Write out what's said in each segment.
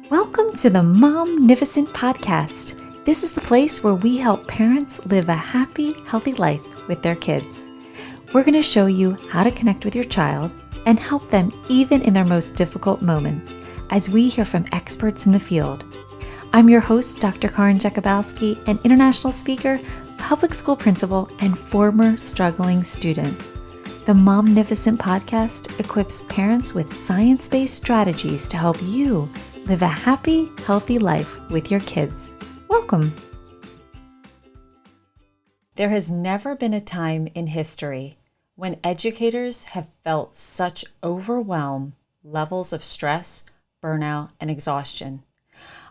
Welcome to the Momnificent Podcast. This is the place where we help parents live a happy, healthy life with their kids. We're going to show you how to connect with your child and help them even in their most difficult moments as we hear from experts in the field. I'm your host, Dr. Karin Jakubowski, an international speaker, public school principal, and former struggling student. The Momnificent Podcast equips parents with science-based strategies to help you live a happy, healthy life with your kids. Welcome. There has never been a time in history when educators have felt such overwhelmed levels of stress, burnout, and exhaustion.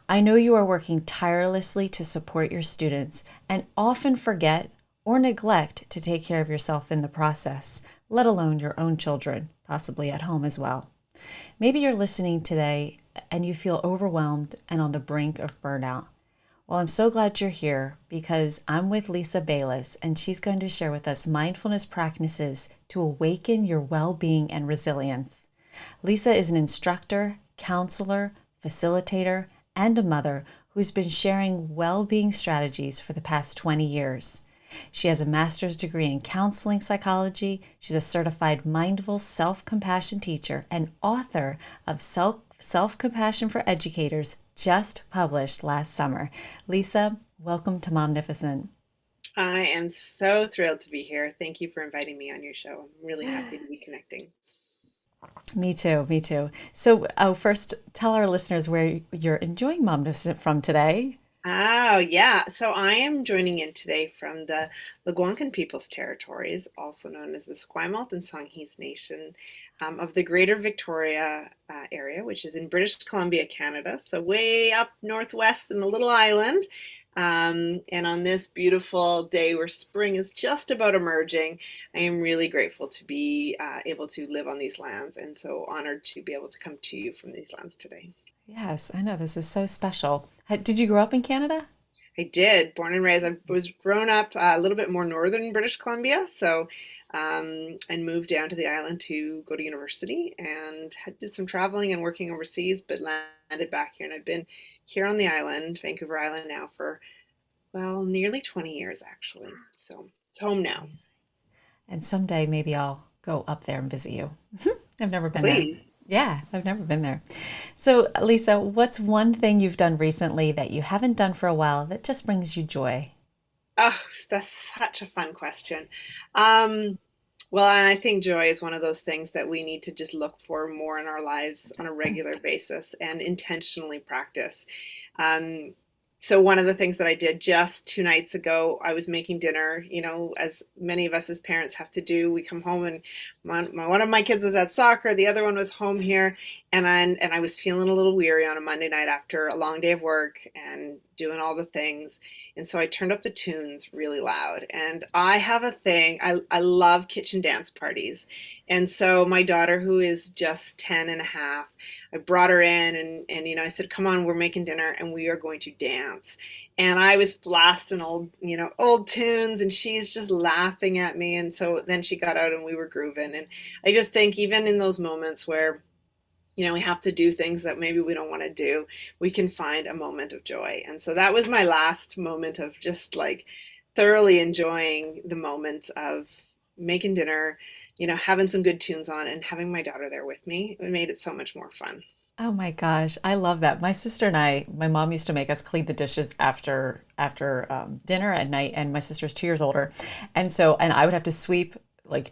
I know you are working tirelessly to support your students and often forget or neglect to take care of yourself in the process, let alone your own children, possibly at home as well. Maybe you're listening today and you feel overwhelmed and on the brink of burnout. Well, I'm so glad you're here because I'm with Lisa Baylis, and she's going to share with us mindfulness practices to awaken your well-being and resilience. Lisa is an instructor, counselor, facilitator, and a mother who's been sharing well-being strategies for the past 20 years. She has a master's degree in counseling psychology. She's a certified mindful self-compassion teacher and author of Self-Compassion for Educators, just published last summer. Lisa, welcome to Momnificent. I am so thrilled to be here. Thank you for inviting me on your show. I'm really happy to be connecting. Me too. So first, tell our listeners where you're enjoying Momnificent from today. Oh, yeah. So I am joining in today from the Algonquin Peoples Territories, also known as the Esquimalt and Songhees Nation of the Greater Victoria area, which is in British Columbia, Canada. So way up northwest in the little island. And on this beautiful day where spring is just about emerging, I am really grateful to be able to live on these lands and so honored to be able to come to you from these lands today. Yes, I know. This is so special. Did you grow up in Canada? I did, born and raised. I was grown up a little bit more northern British Columbia, so and moved down to the island to go to university and did some traveling and working overseas, but landed back here. And I've been here on the island, Vancouver Island, now for, well, nearly 20 years, actually. So it's home now. And someday maybe I'll go up there and visit you. I've never been there. Please. Yeah, I've never been there. So, Lisa, what's one thing you've done recently that you haven't done for a while that just brings you joy? Oh, that's such a fun question. Well, and I think joy is one of those things that we need to just look for more in our lives on a regular basis and intentionally practice. Um, so one of the things that I did just 2 nights ago, I was making dinner, as many of us as parents have to do. We come home and one of my kids was at soccer, the other one was home here, and I was feeling a little weary on a Monday night after a long day of work and doing all the things. And so I turned up the tunes really loud. And I have a thing, I love kitchen dance parties. And so my daughter, who is just 10 and a half, I brought her in and I said, come on, we're making dinner and we are going to dance. And I was blasting old tunes, and she's just laughing at me. And so then she got out and we were grooving. And I just think even in those moments where we have to do things that maybe we don't want to do, we can find a moment of joy. And so that was my last moment of just like thoroughly enjoying the moment of making dinner, having some good tunes on and having my daughter there with me. It made it so much more fun. Oh my gosh, I love that. My sister and my mom used to make us clean the dishes after dinner at night, and my sister's 2 years older, and I would have to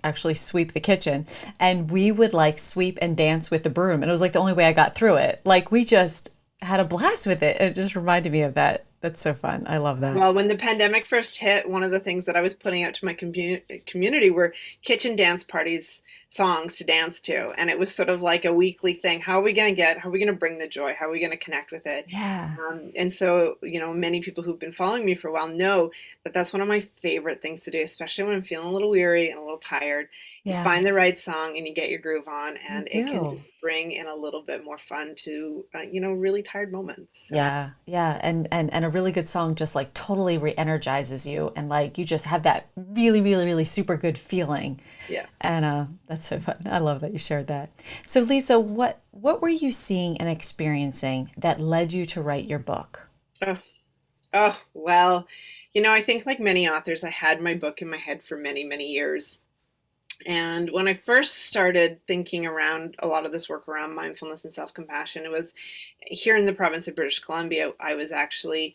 actually sweep the kitchen, and we would like sweep and dance with the broom, and it was like the only way I got through it. Like we just had a blast with it. It just reminded me of that. That's so fun. I love that. Well, when the pandemic first hit, one of the things that I was putting out to my community were kitchen dance parties, songs to dance to. And it was sort of like a weekly thing. How are we going to bring the joy? How are we going to connect with it? Yeah. And so, many people who've been following me for a while know that that's one of my favorite things to do, especially when I'm feeling a little weary and a little tired. You Yeah. find the right song and you get your groove on, and You it can do. just bring in a little bit more fun to, really tired moments. So, Yeah, yeah, and a really good song just like totally re-energizes you, and like you just have that really, really, really super good feeling. yeah. And That's so fun. I love that you shared that. So, Lisa, what were you seeing and experiencing that led you to write your book? Oh, oh, well, I think like many authors, I had my book in my head for many, many years. And when I first started thinking around a lot of this work around mindfulness and self compassion, it was here in the province of British Columbia. I was actually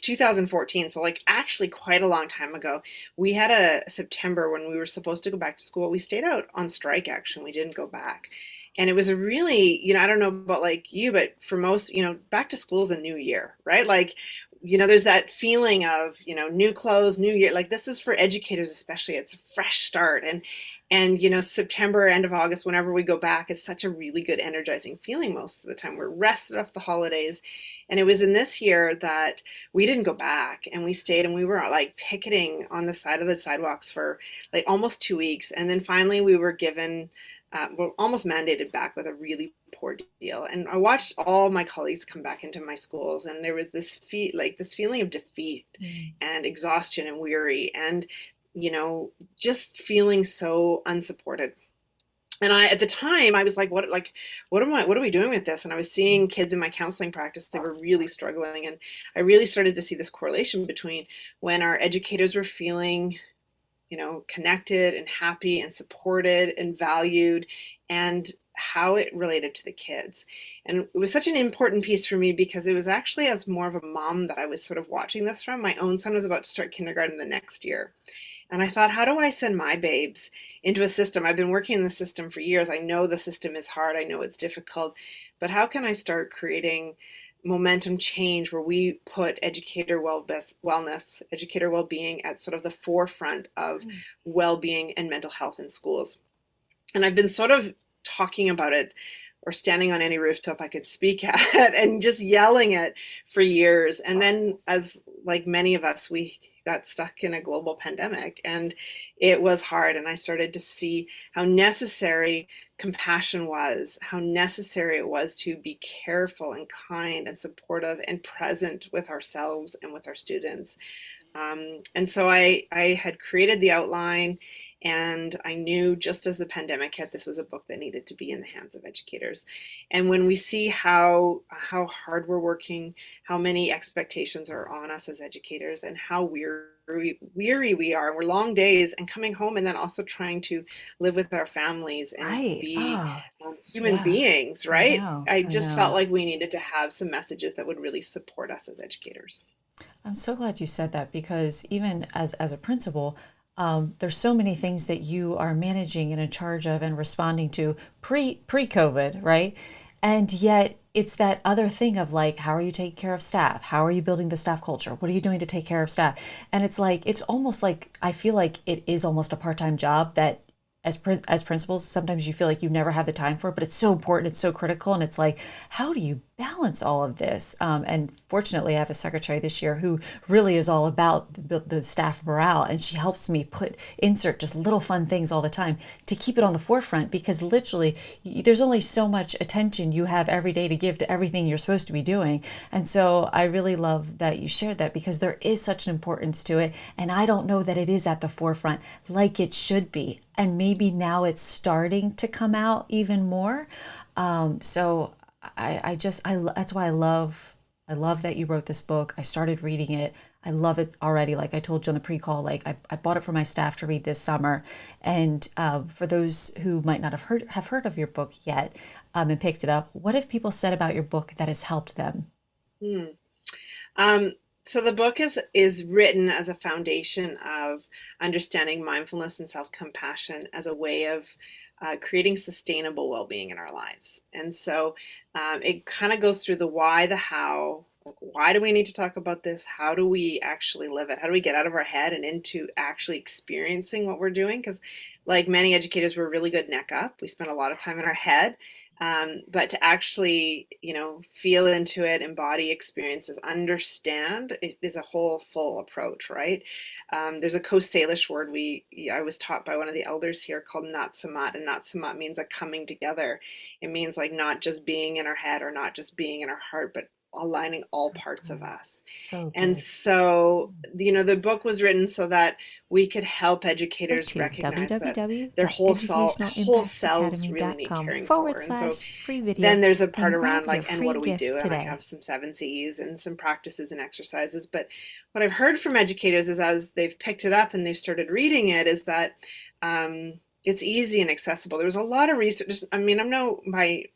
2014, so like actually quite a long time ago. We had a September when we were supposed to go back to school. We stayed out on strike, actually. We didn't go back. And it was a really, I don't know about like you, but for most, back to school is a new year, right? Like, there's that feeling of, new clothes, new year. Like this is for educators, especially. It's a fresh start. And September, end of August, whenever we go back, it's such a really good energizing feeling most of the time. We're rested off the holidays. And it was in this year that we didn't go back, and we stayed, and we were like picketing on the side of the sidewalks for like almost 2 weeks. And then finally we were given we're almost mandated back with a really poor deal. And I watched all my colleagues come back into my schools, and there was this feeling of defeat and exhaustion and weary, and just feeling so unsupported. And at the time I was what are we doing with this? And I was seeing kids in my counseling practice, they were really struggling. And I really started to see this correlation between when our educators were feeling connected and happy and supported and valued, and how it related to the kids. And it was such an important piece for me because it was actually as more of a mom that I was sort of watching this from. My own son was about to start kindergarten the next year. And I thought, how do I send my babes into a system? I've been working in the system for years. I know the system is hard. I know it's difficult. But how can I start creating momentum change where we put wellness, educator well-being at sort of the forefront of well-being and mental health in schools? And I've been sort of talking about it, or standing on any rooftop I could speak at and just yelling it for years. And then, as like many of us, we got stuck in a global pandemic, and it was hard. And I started to see how necessary compassion was, how necessary it was to be careful and kind and supportive and present with ourselves and with our students. And so I had created the outline, and I knew just as the pandemic hit, this was a book that needed to be in the hands of educators. And when we see how hard we're working, how many expectations are on us as educators, and how weary we are, and we're long days and coming home, and then also trying to live with our families and Right. be Oh, human yeah. beings, I right? know. I I just felt know. like we needed to have some messages that would really support us as educators. I'm so glad you said that because even as a principal, there's so many things that you are managing and in charge of and responding to pre-COVID, right? And yet it's that other thing of like, how are you taking care of staff? How are you building the staff culture? What are you doing to take care of staff? And it's like it's almost like I feel like it is almost a part-time job that as principals sometimes you feel like you never have the time for it, but it's so important, it's so critical, and it's like how do you balance all of this? And fortunately I have a secretary this year who really is all about the staff morale, and she helps me insert just little fun things all the time to keep it on the forefront, because literally there's only so much attention you have every day to give to everything you're supposed to be doing. And so I really love that you shared that, because there is such an importance to it, and I don't know that it is at the forefront like it should be, and maybe now it's starting to come out even more. So that's why I love that you wrote this book. I started reading it. I love it already. Like I told you on the pre-call, like I bought it for my staff to read this summer. And for those who might not have heard of your book yet, and picked it up, what have people said about your book that has helped them? Hmm. Um, so the book is written as a foundation of understanding mindfulness and self-compassion as a way of creating sustainable well-being in our lives. And so it kind of goes through the why, the how. Like, why do we need to talk about this? How do we actually live it? How do we get out of our head and into actually experiencing what we're doing? Because, like many educators, we're really good neck up. We spend a lot of time in our head, but to actually, feel into it, embody experiences, understand it is a whole full approach, right? There's a Coast Salish word I was taught by one of the elders here called natsamat, and natsamat means a coming together. It means like not just being in our head or not just being in our heart, but aligning all parts of us. So And good. so, the book was written so that we could help Go educators to recognize that their whole selves really need www.educationalimpactacademy.com caring forward for. And so slash free video then there's a part and around grab your like, and what free do we gift do? And I today. have some 7Cs and some practices and exercises. But what I've heard from educators is as they've picked it up and they've started reading it is that it's easy and accessible. There's a lot of research. I mean, I'm no by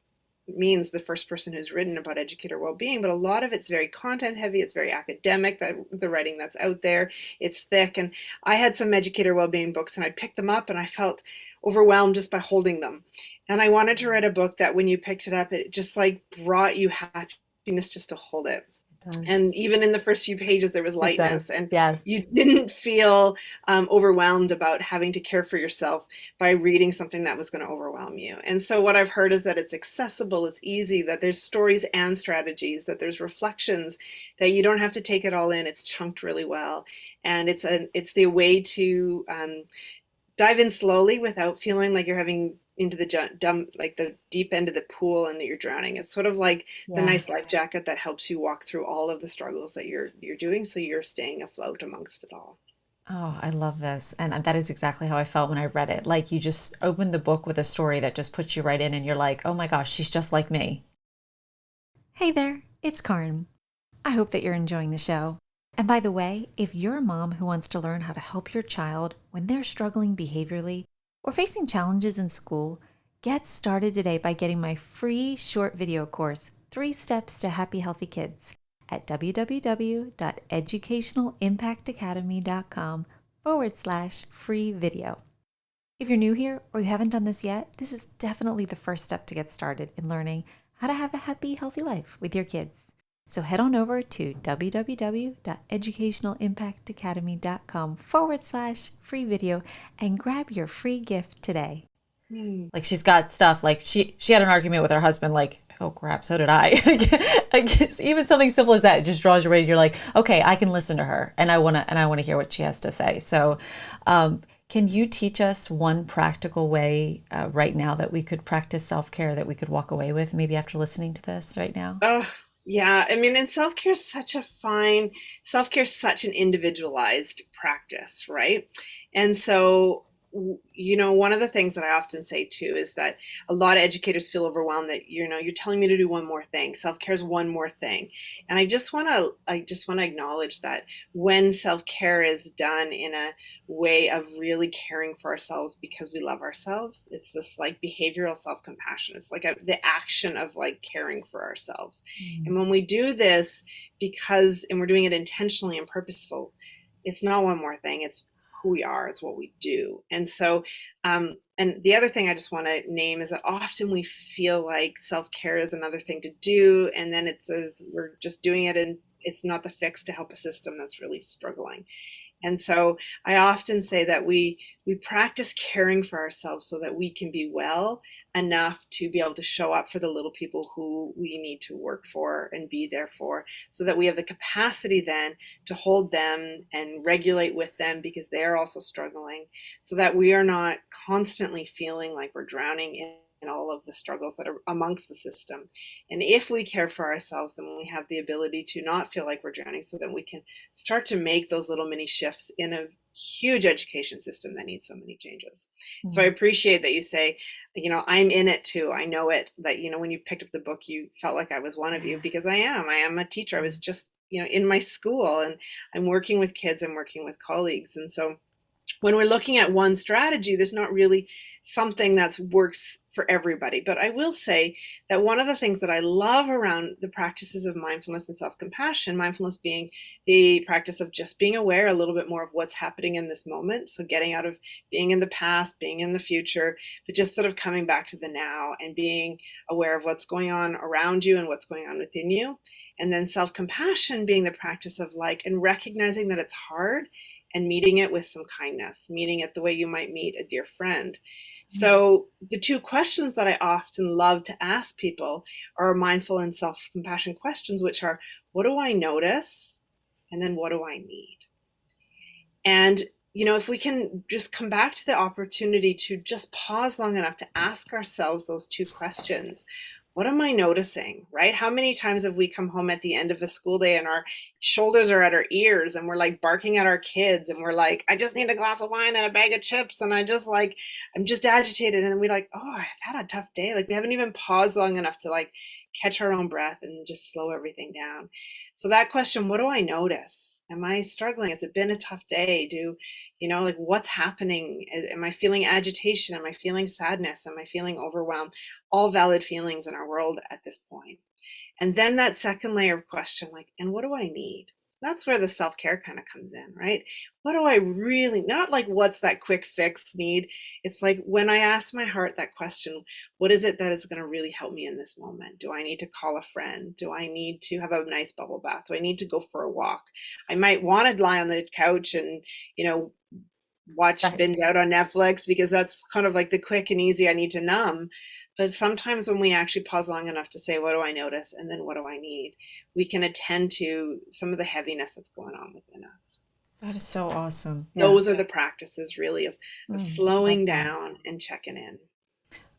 means the first person who's written about educator well-being, but a lot of it's very content heavy. It's very academic, that the writing that's out there, it's thick. And I had some educator well-being books and I picked them up and I felt overwhelmed just by holding them. And I wanted to write a book that when you picked it up, it just like brought you happiness just to hold it. And even in the first few pages, there was lightness, and Yes. you didn't feel overwhelmed about having to care for yourself by reading something that was going to overwhelm you. And so what I've heard is that it's accessible, it's easy, that there's stories and strategies, that there's reflections, that you don't have to take it all in. It's chunked really well, and it's the way to dive in slowly without feeling like you're having into the deep end of the pool and that you're drowning. It's sort of like the nice life jacket that helps you walk through all of the struggles that you're doing, so you're staying afloat amongst it all. Oh, I love this. And that is exactly how I felt when I read it. Like you just opened the book with a story that just puts you right in, and you're like, oh my gosh, she's just like me. Hey there, it's Karin. I hope that you're enjoying the show. And by the way, if you're a mom who wants to learn how to help your child when they're struggling behaviorally or facing challenges in school, get started today by getting my free short video course, 3 Steps to Happy Healthy Kids, at www.educationalimpactacademy.com/free video. If you're new here or you haven't done this yet, this is definitely the first step to get started in learning how to have a happy, healthy life with your kids. So head on over to www.educationalimpactacademy.com/free video and grab your free gift today. Like she's got stuff like she had an argument with her husband, like, oh crap, so did I. I guess even something simple as that, it just draws you away. You're like, okay, I can listen to her and I wanna hear what she has to say. So can you teach us one practical way right now that we could practice self-care that we could walk away with maybe after listening to this right now? Oh, yeah. I mean, and self-care is such an individualized practice, right? And so, one of the things that I often say too is that a lot of educators feel overwhelmed that, you're telling me to do one more thing. Self-care is one more thing. And I just want to acknowledge that when self-care is done in a way of really caring for ourselves because we love ourselves, it's this like behavioral self-compassion. It's like the action of like caring for ourselves. And when we do this and we're doing it intentionally and purposeful, it's not one more thing. It's who we are. It's what we do. And so, and the other thing I just want to name is that often we feel like self-care is another thing to do. And then we're just doing it and it's not the fix to help a system that's really struggling. And so I often say that we practice caring for ourselves so that we can be well enough to be able to show up for the little people who we need to work for and be there for, so that we have the capacity then to hold them and regulate with them because they're also struggling, so that we are not constantly feeling like we're drowning in all of the struggles that are amongst the system. And if we care for ourselves, then we have the ability to not feel like we're drowning, so that we can start to make those little mini shifts in a huge education system that needs so many changes. So I appreciate that you say, I'm in it too. I know it, that, when you picked up the book, you felt like I was one of you, because I am a teacher. I was just, in my school, and I'm working with kids, I'm working with colleagues. And so when we're looking at one strategy, there's not really something that works for everybody. But I will say that one of the things that I love around the practices of mindfulness and self-compassion, mindfulness being the practice of just being aware a little bit more of what's happening in this moment. So getting out of being in the past, being in the future, but just sort of coming back to the now and being aware of what's going on around you and what's going on within you. And then self-compassion being the practice of and recognizing that it's hard and meeting it with some kindness, meeting it the way you might meet a dear friend. So the two questions that I often love to ask people are mindful and self-compassion questions, which are, what do I notice? And then what do I need? And, if we can just come back to the opportunity to just pause long enough to ask ourselves those two questions, what am I noticing, right? How many times have we come home at the end of a school day and our shoulders are at our ears and we're like barking at our kids and we're like, I just need a glass of wine and a bag of chips and I'm just agitated. And we're like, oh, I've had a tough day. Like we haven't even paused long enough to like catch our own breath and just slow everything down. So that question, what do I notice? Am I struggling? Has it been a tough day? Like what's happening? Am I feeling agitation? Am I feeling sadness? Am I feeling overwhelmed? All valid feelings in our world at this point. And then that second layer of question, like, and what do I need? That's where the self care kind of comes in, right? What do I really, not like what's that quick fix need? It's like when I ask my heart that question, what is it that is going to really help me in this moment? Do I need to call a friend? Do I need to have a nice bubble bath? Do I need to go for a walk? I might want to lie on the couch and, watch Right. binge out on Netflix because that's kind of like the quick and easy I need to numb. But sometimes when we actually pause long enough to say, what do I notice? And then what do I need? We can attend to some of the heaviness that's going on within us. That is so awesome. Yeah. Those are the practices really of Love slowing that. down and checking in.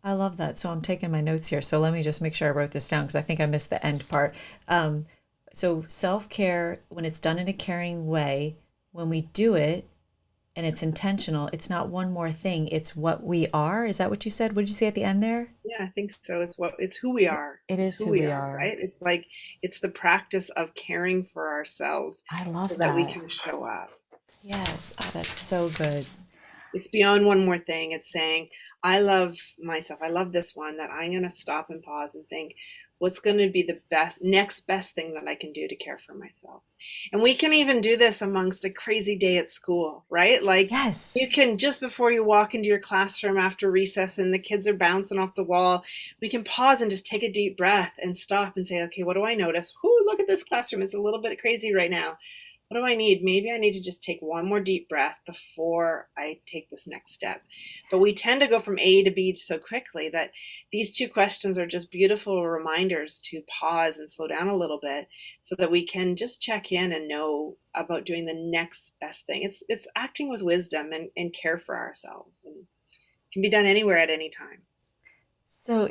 I love that. So I'm taking my notes here. So let me just make sure I wrote this down because I think I missed the end part. Um, so self care, when it's done in a caring way, when we do it and it's intentional, it's not one more thing. It's what we are. Is that what you said? What did you say at the end there? Yeah, I think so. It's who we are. It It's is who who we we are, are. right? It's like it's the practice of caring for ourselves I so love that we that. can show up. Yes. Oh, that's so good. It's beyond one more thing. It's saying, I love myself. I love this one that I'm going to stop and pause and think, what's going to be the next best thing that I can do to care for myself? And we can even do this amongst a crazy day at school, right? Like Yes. you can, just before you walk into your classroom after recess and the kids are bouncing off the wall, we can pause and just take a deep breath and stop and say, okay, what do I notice? Whoo, look at this classroom. It's a little bit crazy right now. What do I need? Maybe I need to just take one more deep breath before I take this next step. But we tend to go from A to B so quickly that these two questions are just beautiful reminders to pause and slow down a little bit so that we can just check in and know about doing the next best thing. It's acting with wisdom and care for ourselves, and can be done anywhere at any time. So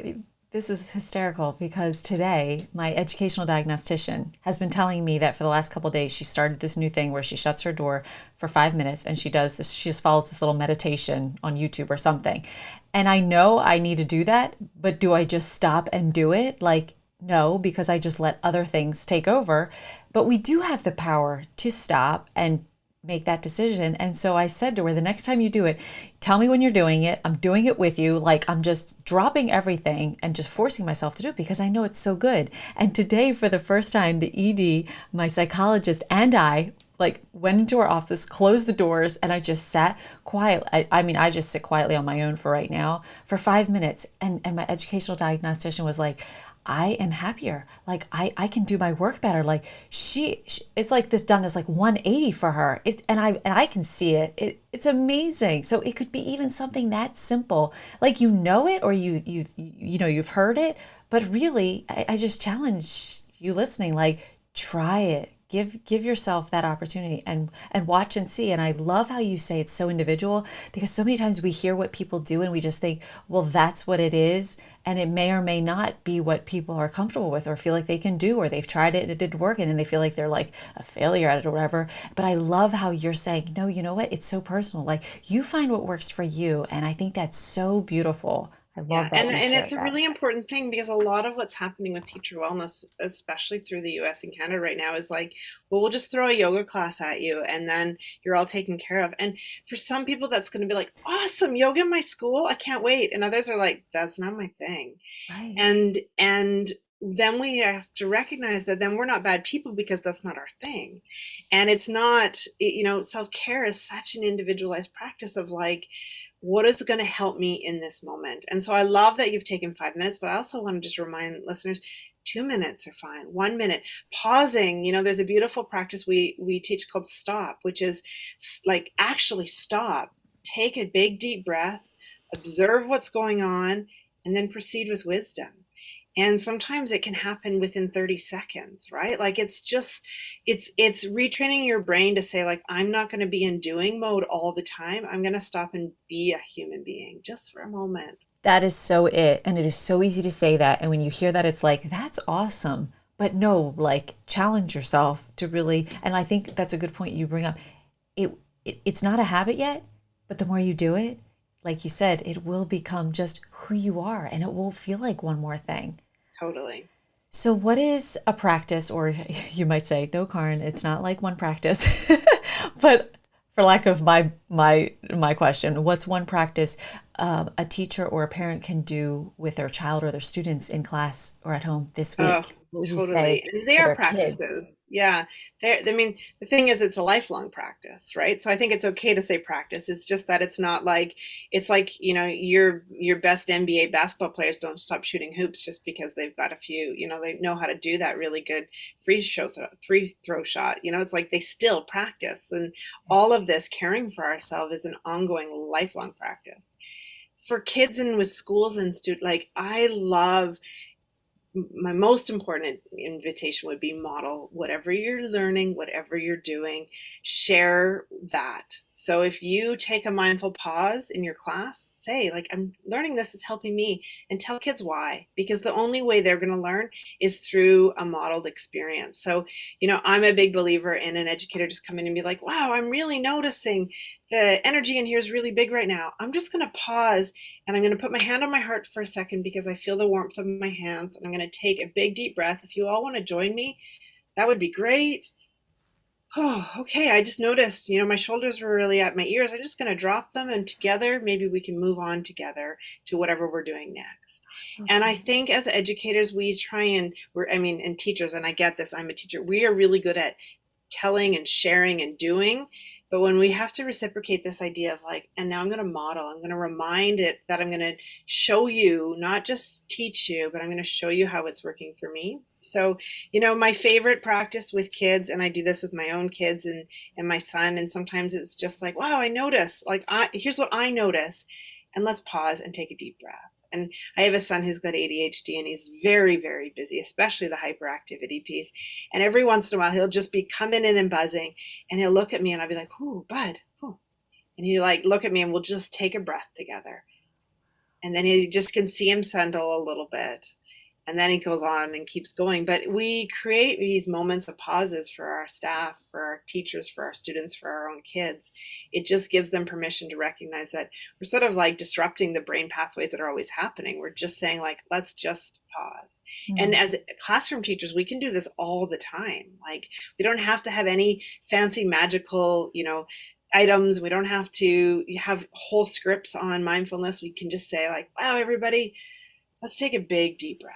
this is hysterical because today my educational diagnostician has been telling me that for the last couple of days she started this new thing where she shuts her door for 5 minutes and she does this. She just follows this little meditation on YouTube or something. And I know I need to do that, but do I just stop and do it? Like, no, because I just let other things take over. But we do have the power to stop and make that decision. And so I said to her, the next time you do it, tell me when you're doing it. I'm doing it with you. Like I'm just dropping everything and just forcing myself to do it because I know it's so good. And today, for the first time, the ED, my psychologist, and I like went into our office, closed the doors, and I just sat quiet. I mean, I just sit quietly on my own for right now for 5 minutes. And my educational diagnostician was like, I am happier. Like I can do my work better. Like she it's like this 180 for her. And I can see it. It's amazing. So it could be even something that simple. Like you know it or you've heard it, but really I just challenge you listening, like try it. Give yourself that opportunity and watch and see. And I love how you say it's so individual because so many times we hear what people do and we just think, well, that's what it is. And it may or may not be what people are comfortable with or feel like they can do, or they've tried it and it didn't work. And then they feel like they're like a failure at it or whatever. But I love how you're saying, no, you know what? It's so personal. Like you find what works for you. And I think that's so beautiful. I Yeah, love and that you and it's shared a that. really important thing because a lot of what's happening with teacher wellness, especially through the US and Canada right now, is like, well, we'll just throw a yoga class at you and then you're all taken care of. And for some people, that's going to be like, awesome, yoga in my school, I can't wait. And others are like, that's not my thing. Right. And then we have to recognize that then we're not bad people because that's not our thing. And it's not, self-care is such an individualized practice of like, what is going to help me in this moment? And so I love that you've taken 5 minutes, but I also want to just remind listeners 2 minutes are fine. 1 minute pausing. There's a beautiful practice we teach called stop, which is like actually stop, take a big deep breath, observe what's going on, and then proceed with wisdom. And sometimes it can happen within 30 seconds, right? Like it's retraining your brain to say like, I'm not going to be in doing mode all the time. I'm going to stop and be a human being just for a moment. That is so it. And it is so easy to say that. And when you hear that, it's like, that's awesome. But no, like challenge yourself to really, and I think that's a good point you bring up. It's not a habit yet, but the more you do it, like you said, it will become just who you are and it will feel like one more thing. Totally. So what is a practice, or you might say, no, Karin, it's not like one practice, but for lack of my question, what's one practice a teacher or a parent can do with their child or their students in class or at home this Oh, week? What would you totally. say And they for are their kids? practices. Yeah. I mean, the thing is, it's a lifelong practice, right? So I think it's okay to say practice. It's just that it's not like, it's like, your best NBA basketball players don't stop shooting hoops just because they've got a few, they know how to do that really good free throw shot. It's like they still practice. And all of this caring for ourselves is an ongoing lifelong practice. For kids and with schools and students, like I love my most important invitation would be model whatever you're learning, whatever you're doing, share that. So if you take a mindful pause in your class, say, like, I'm learning this is helping me, and tell kids why, because the only way they're going to learn is through a modeled experience. So, I'm a big believer in an educator just come in and be like, wow, I'm really noticing the energy in here is really big right now. I'm just going to pause and I'm going to put my hand on my heart for a second because I feel the warmth of my hands. And I'm going to take a big deep breath. If you all want to join me, that would be great. Oh, okay. I just noticed, my shoulders were really at my ears. I'm just going to drop them and together, maybe we can move on together to whatever we're doing next. And I Okay. think as educators, we try and and teachers, and I get this, I'm a teacher, we are really good at telling and sharing and doing. But when we have to reciprocate this idea of like, and now I'm going to model, I'm going to remind it that I'm going to show you, not just teach you, but I'm going to show you how it's working for me. So, my favorite practice with kids, and I do this with my own kids and my son, and sometimes it's just like, wow, I notice, like, here's what I notice, and let's pause and take a deep breath. And I have a son who's got ADHD and he's very, very busy, especially the hyperactivity piece. And every once in a while, he'll just be coming in and buzzing, and he'll look at me, and I'll be like, "Ooh, bud," ooh. And he like look at me, and we'll just take a breath together, and then he just can see him settle a little bit, and then he goes on and keeps going. But we create these moments of pauses for our staff, for our teachers, for our students, for our own kids. It just gives them permission to recognize that we're sort of like disrupting the brain pathways that are always happening. We're just saying, like, let's just pause. And Hmm. as classroom teachers, we can do this all the time. Like, we don't have to have any fancy magical, items. We don't have to have whole scripts on mindfulness. We can just say, like, wow, everybody, let's take a big deep breath.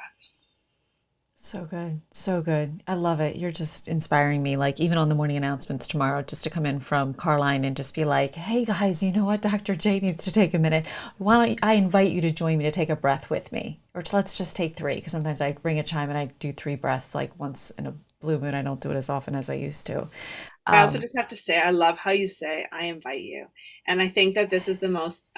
So good. So good. I love it. You're just inspiring me. Like, even on the morning announcements tomorrow, just to come in from Carline and just be like, hey guys, you know what? Dr. J needs to take a minute. Why don't I invite you to join me to take a breath with me? Or let's just take three. Because sometimes I ring a chime and I do three breaths like once in a blue moon. I don't do it as often as I used to. I also Um, just have to say, I love how you say, I invite you. And I think that this is the most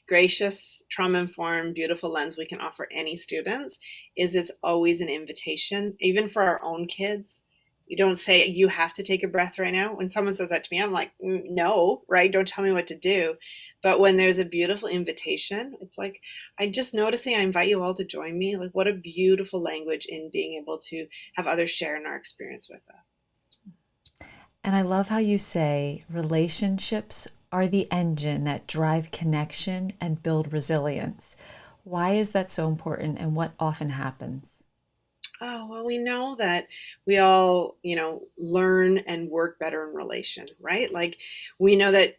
gracious, trauma-informed, beautiful lens we can offer any students, is it's always an invitation, even for our own kids. You don't say, you have to take a breath right now. When someone says that to me, I'm like, no, right? Don't tell me what to do. But when there's a beautiful invitation, it's like, I'm just noticing, I invite you all to join me. Like, what a beautiful language in being able to have others share in our experience with us. and I love how you say relationships are the engine that drive connection and build resilience. Why is that so important and what often happens? Oh, well, we know that we all, learn and work better in relation, right? Like we know that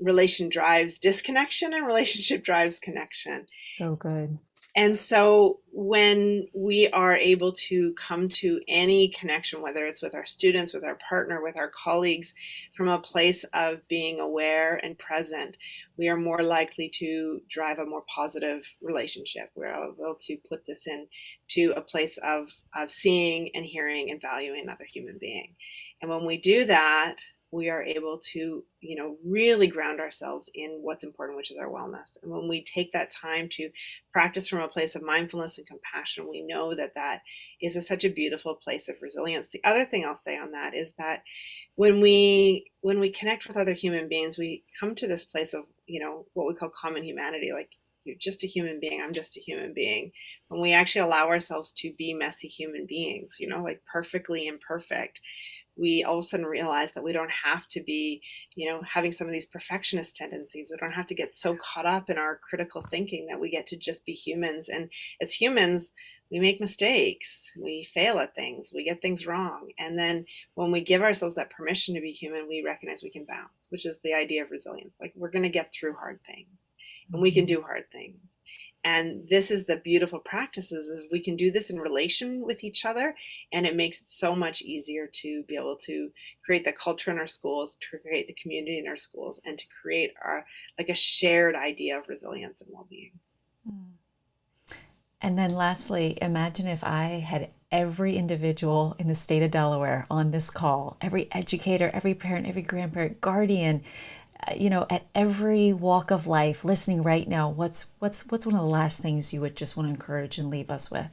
relation drives disconnection and relationship drives connection. So good. And so when we are able to come to any connection, whether it's with our students, with our partner, with our colleagues, from a place of being aware and present, we are more likely to drive a more positive relationship. We're able to put this in to a place of seeing and hearing and valuing another human being. And when we do that, we are able to, really ground ourselves in what's important, which is our wellness. And when we take that time to practice from a place of mindfulness and compassion, we know that that is such a beautiful place of resilience. The other thing I'll say on that is that when we connect with other human beings, we come to this place of, what we call common humanity. Like, you're just a human being, I'm just a human being. When we actually allow ourselves to be messy human beings, like perfectly imperfect, we all of a sudden realize that we don't have to be, having some of these perfectionist tendencies. We don't have to get so caught up in our critical thinking, that we get to just be humans. And as humans, we make mistakes, we fail at things, we get things wrong. And then when we give ourselves that permission to be human, we recognize we can bounce, which is the idea of resilience. Like, we're going to get through hard things, and we can do hard things. And this is the beautiful practices is we can do this in relation with each other, and it makes it so much easier to be able to create the culture in our schools, to create the community in our schools, and to create a shared idea of resilience and well-being. And then lastly, imagine if I had every individual in the state of Delaware on this call, every educator, every parent, every grandparent, guardian, at every walk of life, listening right now. What's one of the last things you would just want to encourage and leave us with?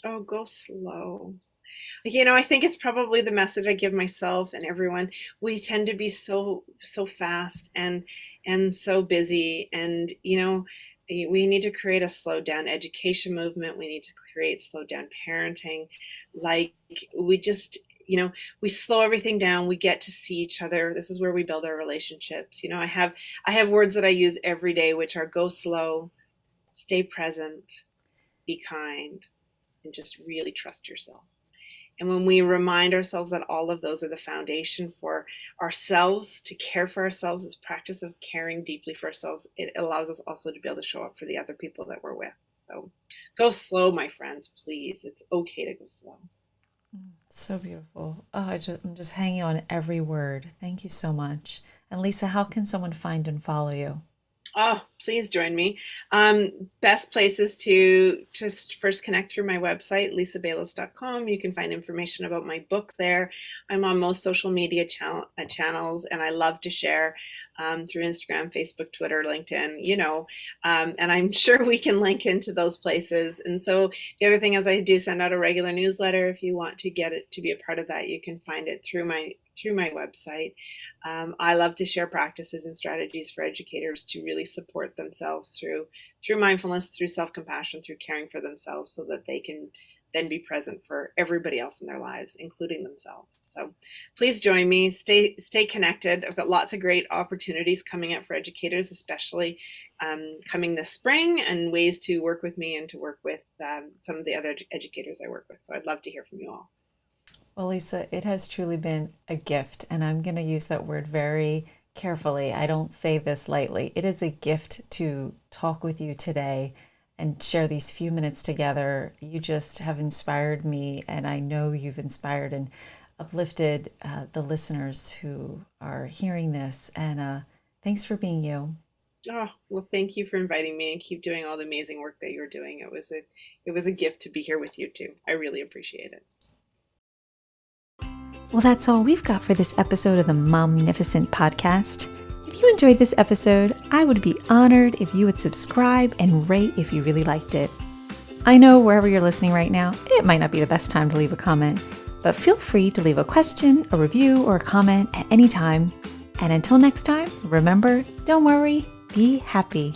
Oh, go slow. I think it's probably the message I give myself and everyone. We tend to be so fast and so busy, and we need to create a slow down education movement. We need to create slow down parenting. Like, we just, we slow everything down. We get to see each other. This is where we build our relationships. I have words that I use every day, which are go slow, stay present, be kind, and just really trust yourself. And when we remind ourselves that all of those are the foundation for ourselves, to care for ourselves, this practice of caring deeply for ourselves, it allows us also to be able to show up for the other people that we're with. So go slow, my friends, please. It's okay to go slow. So beautiful. Oh, I'm just hanging on every word. Thank you so much. And Lisa, how can someone find and follow you? Oh, please join me. Best places to just first connect through my website, lisabaylis.com. You can find information about my book there. I'm on most social media channels, and I love to share through Instagram, Facebook, Twitter, LinkedIn, and I'm sure we can link into those places. And so the other thing is I do send out a regular newsletter. If you want to get it to be a part of that, you can find it through my website. I love to share practices and strategies for educators to really support themselves through mindfulness, through self-compassion, through caring for themselves, so that they can then be present for everybody else in their lives, including themselves. So please join me, stay connected. I've got lots of great opportunities coming up for educators, especially coming this spring, and ways to work with me and to work with some of the other educators I work with. So I'd love to hear from you all. Well, Lisa, it has truly been a gift, and I'm going to use that word very carefully. I don't say this lightly. It is a gift to talk with you today and share these few minutes together. You just have inspired me, and I know you've inspired and uplifted the listeners who are hearing this. And thanks for being you. Oh, well, thank you for inviting me, and keep doing all the amazing work that you're doing. It was a gift to be here with you too. I really appreciate it. Well, that's all we've got for this episode of the Momnificent podcast. If you enjoyed this episode, I would be honored if you would subscribe and rate if you really liked it. I know wherever you're listening right now, it might not be the best time to leave a comment, but feel free to leave a question, a review, or a comment at any time. And until next time, remember, don't worry, be happy.